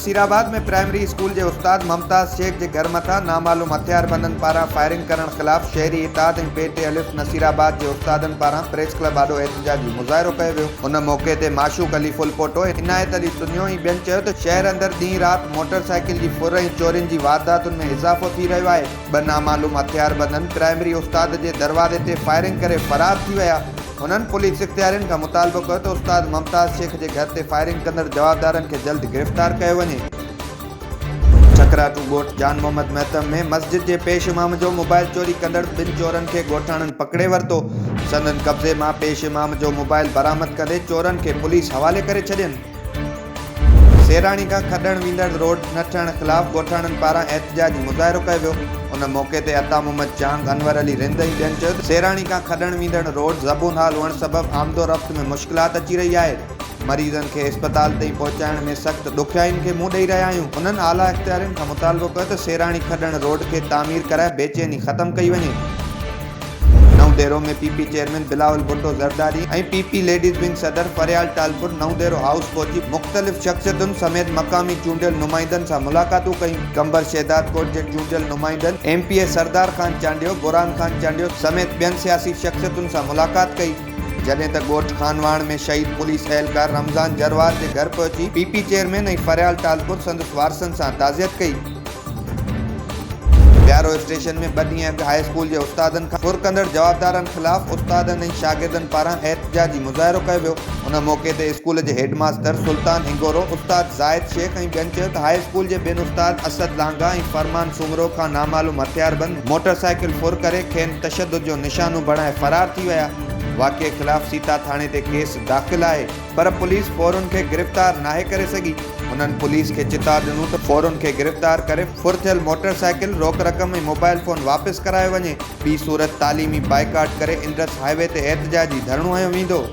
नसीराबाद में primary school के उस्ताद मुमताज शेख के घर मथा नामालूम हथियारबंदन पारा फायरिंग करण खिलाफ शहरी इताद ऐं पेटे अलिफ नसीराबाद के उस्तादन पारा प्रेस क्लब आडो एहतजाजी मुज़ाहिरो कयो वियो। उन मौके ते माशूक अली फुलपोटो इनायत अली सुनियो ऐं ॿियनि चयो त शहर अंदर ॾींहुं राति मोटरसाइकिल की फुर ऐं चोरियुनि जी वारदातुनि में इज़ाफ़ो थी रहियो आहे। ॿ नामालूम हथियारबंदन प्राइमरी उस्ताद के दरवाजे ते फायरिंग करे फरार थी विया। उन्हनि पुलिस इख्तियारियुनि खां मुतालबो कयो त उस्ताद मुमताज शेख के घर ते फायरिंग कंदड़ जवाबदारनि खे जल्द गिरफ़्तार कयो वञे। चकराटू ॻोठ जान मोहम्मद महतम में मस्जिद के पेश इमाम जो मोबाइल चोरी कंदड़ ॿिनि चोरनि खे ॻोठाणनि पकड़े वरितो। संदन कब्ज़े मां पेश इमाम जो मोबाइल बरामद करे चोरनि खे पुलिस हवाले करे छॾियनि। सेराणी का खॾण वींदड़ रोड न थियण खिलाफ ॻोठाणनि पारां एहतजाजी मुज़ाहिरो कयो वियो। उन मौके ते अता मोहम्मद चांग, अनवर अली रिंद ऐं ॿियनि चयो त सेराणी का खॾण वींदड़ रोड ज़बून हाल हुअण सबबि आमदो रफ़्त में मुश्किलात अची रही आहे। मरीज़नि खे अस्पताल ताईं पहुचाइण में सख़्त ॾुखियाईनि खे मुंहुं ॾेई रहिया आहियूं। उन्हनि आला इख्तियारियुनि खां मुतालबो कयो त सेराणी खॾण रोड खे तामीर कराए बेचैनी ख़त्म कई वञे। नवदेरो में पीपी चेयरमैन बिलावल भुट्टो ज़रदारी ऐं पीपी लेडीज़ विंग सदर फरियाल टालपुर नवदेरो हाउस पहुची मुख़्तलिफ़ शख़्सियतुनि समेत मक़ामी चूंडियल नुमाइंदनि सां मुलाक़ातूं कयूं। कंबर शहदाद कोट के चूंडियल नुमाइंदनि एमपीए सरदार खान चांडियो, बुरहान खान चांडियो समेत ॿियनि सियासी शख़्सियतुनि सां मुलाक़ात कई। जॾहिं त ॻोठ खानवाण में शहीद पुलिस एहलकार रमज़ान जरवार के घर पहुची पीपी चेयरमैन ऐं फरियाल टालपुर संदसि वारसनि सां ताज़ियत कई। प्यारो स्टेशन में 2 ॾींहं अॻु हाई स्कूल के उस्तादनि खां फुर कंदड़ जवाबदारनि खिलाफ उस्तादनि ऐं शागिर्दनि पारां एहतजाजी मुज़ाहिरो कयो वियो। उन मौके ते स्कूल के हेडमास्टर सुल्तान हिंगोरो, उस्ताद ज़ाहिद शेख ऐं ॿियनि चयो त हाई स्कूल के ॿियनि उस्ताद असद लांगा ऐं फरमान सुमरो खां नामालूम हथियारबंद मोटरसाइकिल फुर करे खेनि तशद्दुद जो निशानो बणाए फरार थी विया। वाक़े खिलाफ सीता थाने ते केस दाख़िल है, पर पुलिस फ़ौरन के गिरफ़्तार नाहे करे सघी। उन्हनि पुलिस के चितार ॾिनो त फ़ौरन के गिरफ़्तार करे फुर थियल मोटरसाइकिल, रोक रक़म ऐं मोबाइल फ़ोन वापस करायो वञे। ॿी सूरत तालीमी बाइकाट करे इंडस हाईवे ते एहतजाजी धरणो हयो वेंदो।